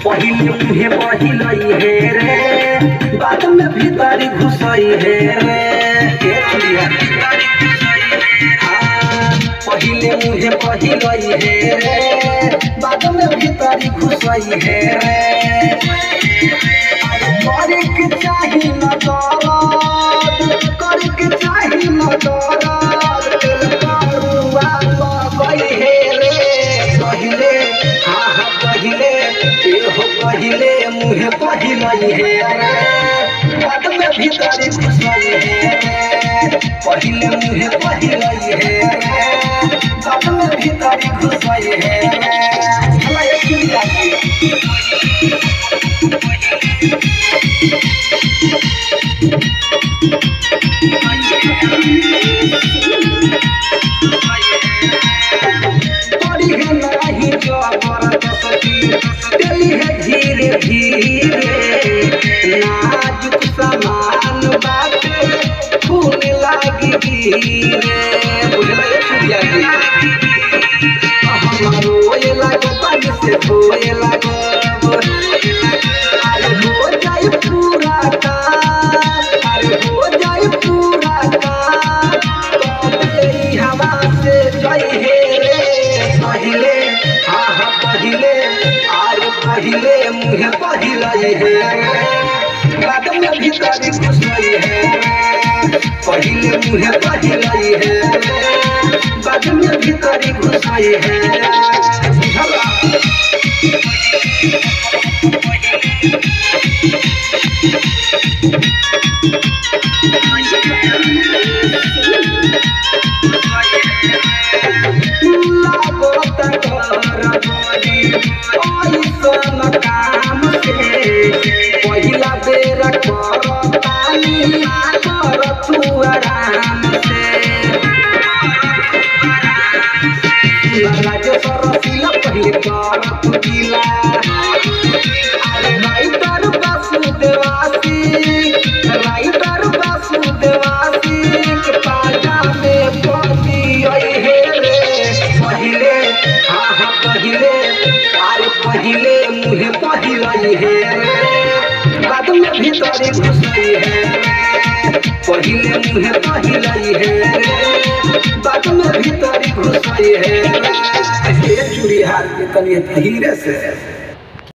पहिले मुहे बहिलई हे रे बाद में भीतर घुसई हे रे पहिले मुहे बहिलई हे रे बाद में भीतर घुसई हे रे करे के चाही न दरद करे के चाही न दरद करुआ लगई हे रे पहिले पहिले पहिले मुहे बहिलई हे रे बाद में भीतर घुसई हे रे पहिले मुहे बहिलई हे रे बाद में भीतर घुसई हे रे हमरा एक धीरे धीरे नाजुक सामान बाटे खून लागी गिरे हमारो ये लागो पानी से धोए लागो अरे हो जाए पूरा का अरे हो जाए पूरा का हवा से जय हे रे पहिले पहिले पहिले मुहे बहिलई हे बाद में भीतर घुसई हे पहिले मुहे बहिलई हे बाद में भीतर घुसई हे काम से पहिला बेर करतानी कर तू आराम से राजे सरसिला पहिले कर तू दिला अरे राइटर वासुदेवासी के पाजा में पड़ी आई हे रे पहिले पहिले पहिले मुहे बहिलई हे बाद में भीतर घुसई हे पहिले मुहे बहिलई हे बाद में भीतर घुसई हे चूड़ी हाथ के तनी धीरे से